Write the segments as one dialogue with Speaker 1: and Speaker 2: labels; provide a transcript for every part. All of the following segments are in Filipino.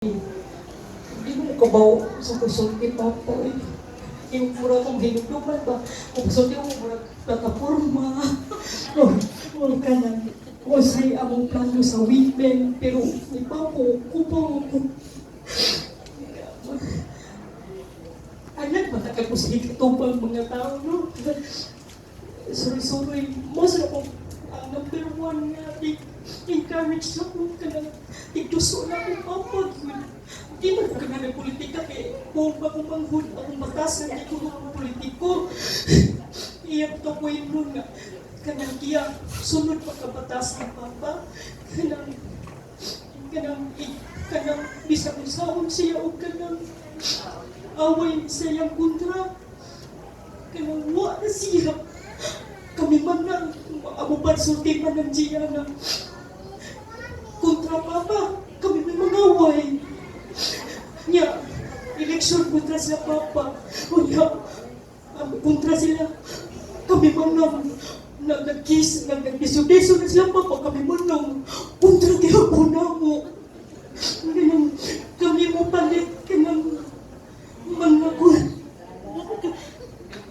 Speaker 1: Hindi mo kabaw sa kusulti papa eh. Yung mura kong hinuduman ba? Kung kusulti mo mura plataforma. Wala ka na. Usay among plano sa women. Pero ni Papo, kubaw ako. Anak, matakal ko sa ikatubang mga tao, no? Sorry. Most of ang number one nga, encourage na ko ka na. Ituso na akong papag. Hindi mo ka na ng politika kaya kung ako manghud, akong batasan, hindi ko mga politiko. Iyap ka po yun nga. Kanang kiya, sunod pagkabatas ng papa. Kanang bisa kong sahon siya o kanang away sa iyang kontra. Kanang wala siya. Kami man lang, amupan sulti man ng siya na kontra papa. Kami may mangaway. Nya, eleksyon kontra sila papa. O nya, kontra sila. Kami man lang, nag-biso-biso na sila papa. Kami man lang, kontra kaya po na mo. Kami mo palit ka ng mga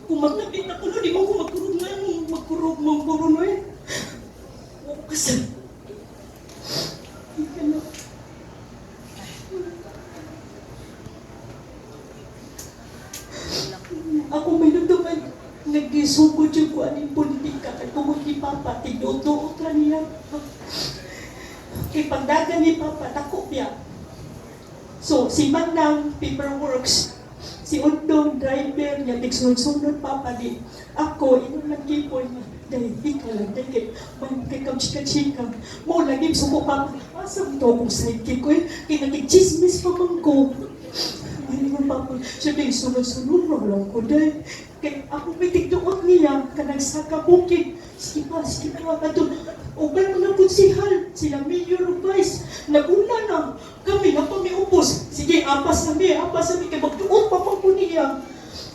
Speaker 1: kung maglapit ako na, di mo ko magkurog mong puro eh. Huwag kasal. Ako may nagdaman, nag-isugod yung kuhan ng politika at tungkol ni Papa, tinutuot na niya. Kay pagdagan ni Papa, takop niya. So, si Manang, paperworks, si Undong, driver niya, nagsunod-sunod Papa di. Ako, inong nag-kipoy niya, dahil di ka lang, dahil magkikam-chika-chika. Mo, laging suko Papa, asam to akong sidekick ko eh, kaya nag-chismis pa man ko. Ay, Papa, siya din sunod-sunod, malang ko dahil. Kaya ako may tigdoot niya, kanang sa kabukid. Sige pa, ato. O ba mga konsihal, sila mayor o vice, naguna na, kami na pamiupos. Sige, apas kami, kaya magduot pa pa po niya.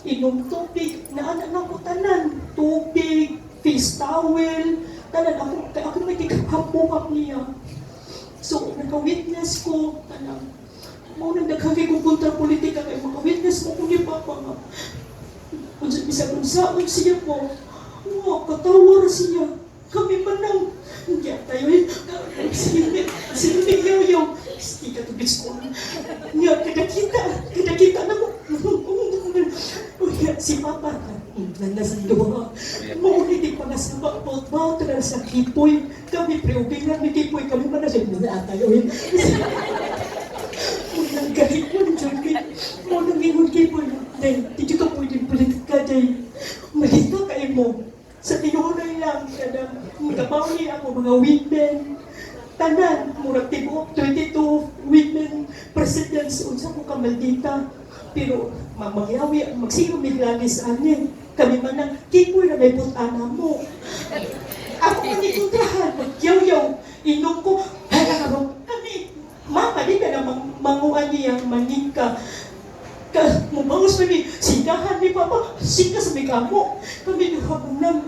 Speaker 1: Inom tubig, naanak na ko tanan, tubig, face towel, tanan, ako may tigapapukap niya. So, naka-witness ko, tanan, mo nang nagkagay kong kontra politika, kaya maka-witness mo ko ni Papa nga. Kung saan siya po, wow, katawar siya. Kami man lang, hindi tayo eh, sinigaw yung, hindi ka tubis ko. Nga, kadakita na mo. Si Papa, nasa doha. Maulitin pa nga sa baut-baut na sa kipoy. Kami preubingan ni kipoy, kami man na siya, tayo eh. Munang galit mo, munang ingon kipoy. Dahil, hindi ka pwede politika dahil malita kayo mo. Sa tinunay lang, kabaw niya ako, mga women, tanan, murag tibo, 22 women presidents, unsa ko ka maldita. Pero, magyawi, magsino miglagis anin. Kami man ang kipoy na may putana mo. Ako manikuntrahan, magyaw-yaw, inom ko, halaro, kami, mama, di ka na manguan niyang manika. Mubangos kami, sigahan ni Papa, sika sa may kamo. Kami nahabunan.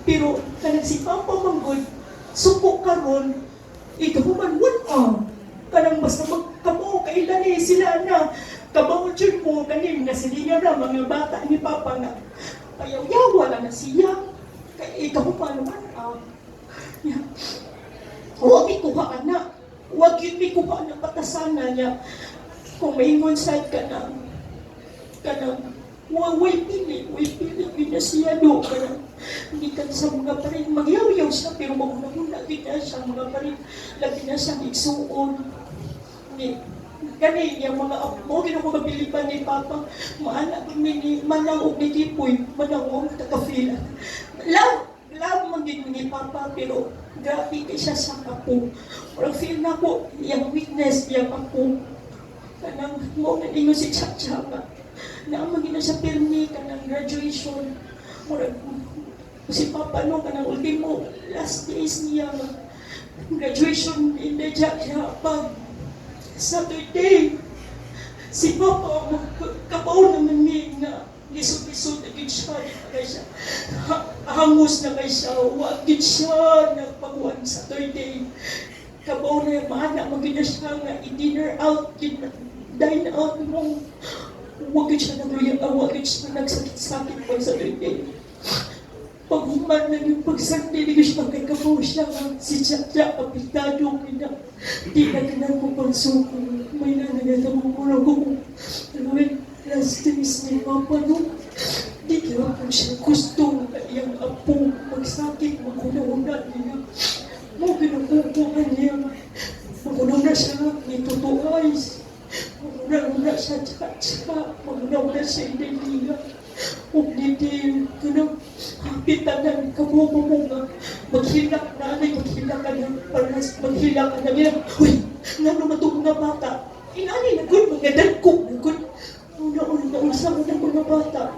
Speaker 1: Pero, kanang si Papa manggod, supo ka ron, ikaw man, kanang basta magkamo, kailan eh, sila na, kabaw dyan mo, kanin, nasilingan na, mga bata ni Papa nga, payaw-yaw, wala na siya. Ikaw man, huwag may kuha na, huwag yun may kuha na patasana niya. Kung may side ka na, way pili pinasyado ka na, hindi ka sa mga parin, magyaw-yaw siya, pero maguna-una kita siya, mga parin, labi na siyang igsuon. Gani, yung mga mo, ko mabilipan ni Papa, maanak ni Manang ni Kipoy, Manang takafila. Love man din ni Papa, pero grabe kay siya sa kapo. Parang feel na po, yung weakness, yung kapo. Kanang mo na ninyo si Chacha nga. Naamagin na sa pirmi, kanang graduation. Murag, si Papa no, kanang ultimo, last days niya nga. Graduation in the Chacha pag Saturday. Si Papa, kapaw naman niya nga. Lisod-lisod na gid siya, hangos na kay siya, wag gid siya nagpakuan Saturday. kabaw na maana magina siya nga i-dinner out, dine out mo. Huwag siya nagluya, huwag siya nagsakit-sakit pa sa day. Pag human na yung pagsakti, hindi siya magkakabaw siya nga si Tiyatya, kapitado ko na. Di na ganang ko pang suko. May nananatawang ko na ko. Last days ni Papa no. Di kaya po siya gusto na iyang apo magsakit, maguna-una niya. Mo pinapupuan niya. Maguna-una siya, nitutuais. Maguna-una siya, tsaka. Maguna-una siya, hindi niya. Huwag niti, ganang kapitan ng kabubo mo nga. Maghilak na, maghilak ka na, paras, maghilak ka na. Uy, nga naman itong mga bata. Inani na good, mga dagko na good. Una-una sa mga mga bata.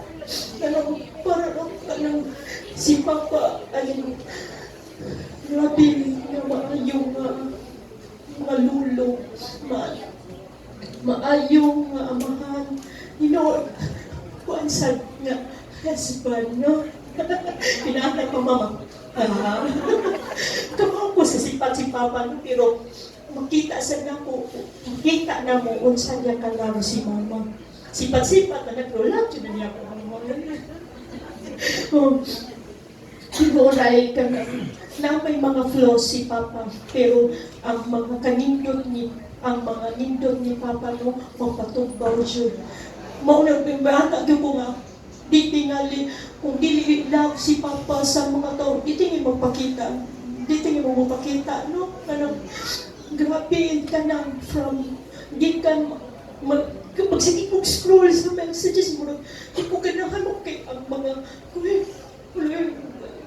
Speaker 1: Parang si Papa ay grabe na maayong mga lulo, maayong amahan. You know, kuansan nga husband, no? Pinaanay pa mama. Tama ko sa sipat si Papa, no? Pero makita na mo unsa niya kalaro si mama. Sipat-sipat na naglulat, yun na niya ko ang mga Hinuray ka na may mga flaws si Papa, pero ang mga nindot ni Papa no, mapatugbaw siya. Maunang pimbata ko nga, di tingali, kung dili love si Papa sa mga tao, di tingin magpakita, no? Grabe ka na from, di ka kapag sige kong scroll sa messages mo, di ko ganahan mo kay ang mga,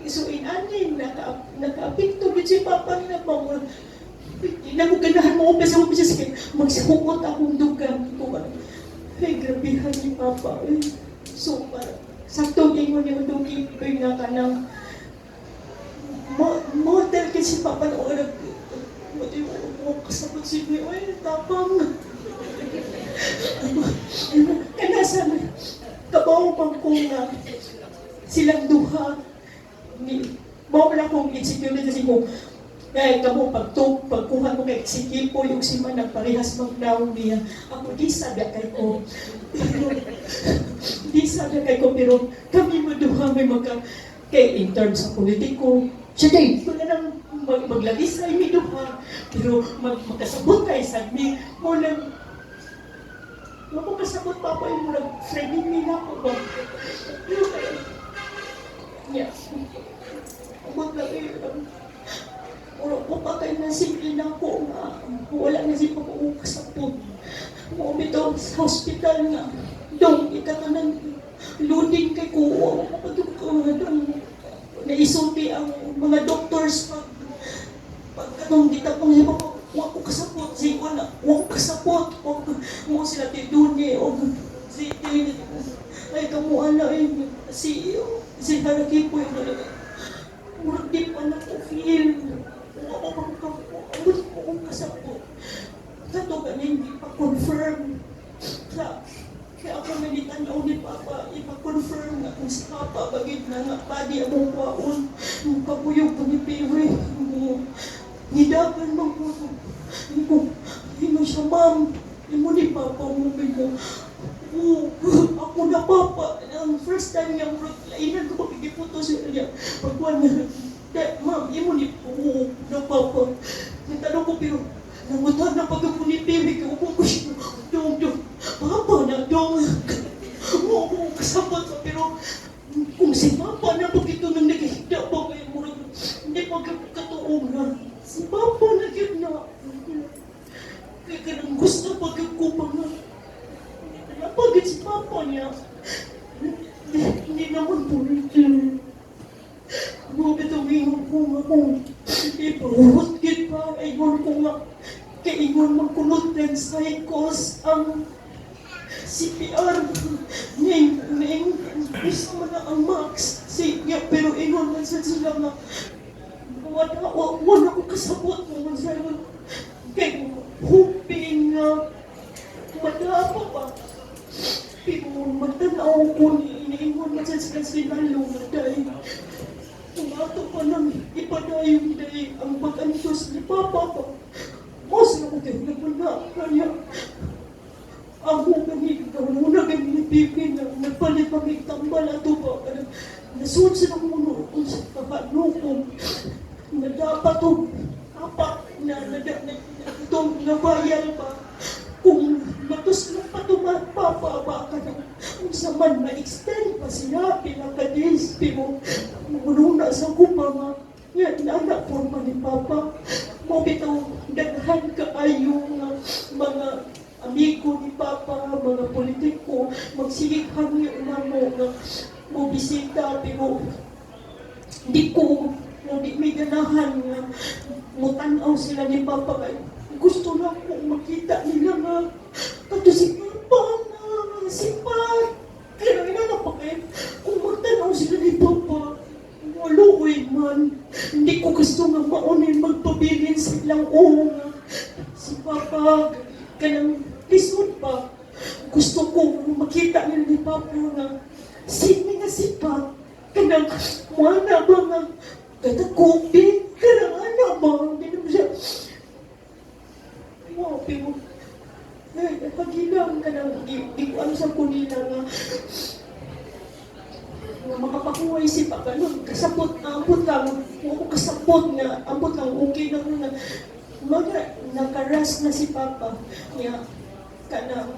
Speaker 1: isuin anin, naka-apikto din si Papa na mga, na ko ganahan mo sa messages kay magsihukot akong dugang. Ay, grabihan ni Papa. So, saktong ingon yung dugi ko na ka ng model kasi Papa na oras. Kasabot si Kuya, ay, tapang. Kanasan, kabaw pang kong silang duha. Bawa na kong insecurity kasi kung kamo pagkuhan mo kay si Kipo yung si Man parehas magnaong niya. Ako di sabi kay ko. Pero kami maduha may kay in terms sa politiko. Siya day, ito na nang maglagis ay may duha. Pero magkasabot kayo sa mi. Mo kasabot Papa yung framing nila ko ba? Yeah. Abot lang wala ko patay na simple na ako nga. Wala na si Papa ko kasapot. Bumito sa hospital nga. Dong, ikatanan, loading kay kuwa. Naisulti ang mga doctors pagkatong ditapong si Papa. Huwag ko kasapot. Huwag ko kasapot. Mo sila tidunye. Si ay kamuan na si Haraki po yung murag di pa na ko feel. Huwag ko kasapot. Kato ganin, di pa confirm. Kaya ako nalitan na ni Papa, ipa-confirm na kung si Papa bagid na nga padi among kwaon. Yung kabuyog ko ni Piri. Nidagan mo ko. Hindi siya, Ma'am. Hindi mo ni Papa mo. Ako na Papa. Ang first time niya, lainan ko pakikiputo siya. Pagkuhan niya, Ma'am, hindi mo ni na Papa. Natanong ko, pero nangutan na pag ako ni Piri. Kaya ko siya, Dong, Papa na, Dong. Oo, kasabot sa, pero kung si Papa na pag ito nang nagkikita pa kayo mo, hindi pagkakatuong na. Si Papa na yun na. Kaya kanang gusto pagkakupa na. Napagod si Papa niya. Hindi naman po rin. Bakit umihan ko nga kung ipahuhutgit pa. Ayun ko nga. Kaiwan magkulot ng cycles ang CPR. Ning isa mo na ang max. Sige, pero ingon man sila nga. Wala ko kasabot mo man sila. Kaya hoping na madapa pa. Pero magtanaw ko iniingon man sila lumaday. Tumato pa nang ipadayon dahil ang pag-antos ni Papa ko. ko kayo naman na kaya ako ganito daw muna ganito pipin na nagpalit kami tambal ato pa nasunod sa namuno kung sa kakano ko na dapat to apat na itong nabayal pa kung matos na patupapaba ka na kung saman ma-extend pa siya pinaka-days pero muna sa kupama yan anak forma ni Papa mo bitaw daghan kaayo nga mga amigo ni Papa, mga politiko, magsigig hangyo na mo nga mo bisita pero di ko di may ganahan nga mo tanaw sila ni Papa kay gusto lang ko makita nila nga kato si Papa nga si Pat kaya na pa kay kung magtanaw sila ni Papa waluoy man hindi ko gusto nga maunin magpabilin silang nga si Papa kanang lisod pa gusto ko makita nila ni Papa nga sini nga si Pat kanang mana ba nga kata kopi kanang ano ba hindi naman siya wow pero pagilang kanang di ko ano sa kunila nga makapakuhay si Papa nun kasapot ambot lang ako kasapot nga ambot lang okay na muna mga nakaras na si Papa niya kanang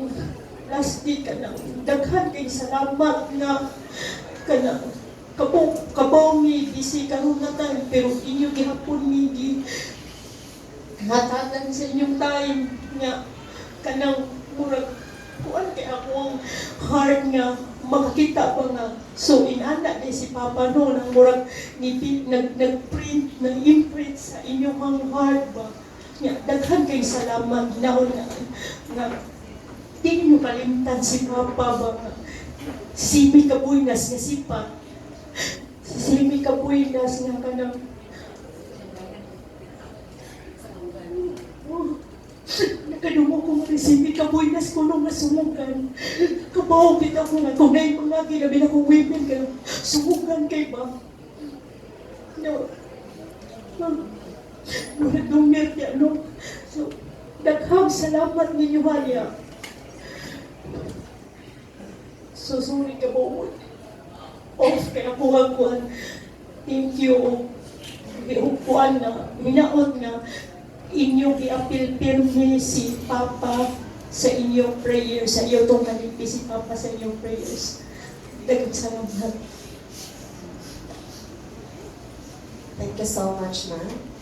Speaker 1: last day kanang daghan kay salamat nga kanang kabaw mi bisi karon na time pero inyo gihapon mi gi hatagan sa inyong time nga kanang murag kuan kay akong heart nga makakita pa nga so inana din si Papa no nang murag nag-print nag-imprint sa inyong heart ba nga daghan kay salamat naon nga di nyo kalimtan si Papa ba nga Simi Kabuinas nga si Pat Simi Kabuinas nga kanang nakadumo ko nga Simi Kabuinas ko nung nasumugan kabaw kita ko nga kung na yung mga ginabi na kong women ka sumugan kay ba no dumir niya no so daghang salamat ninyo Maria so sorry ka po off kaya kuhan thank you kuhan na minaot na inyong i-appeal pirmi si Papa sa inyong prayers, sa iyo itong nalipi si Papa sa inyong prayers. Dagang salamat.
Speaker 2: Thank you so much, ma'am.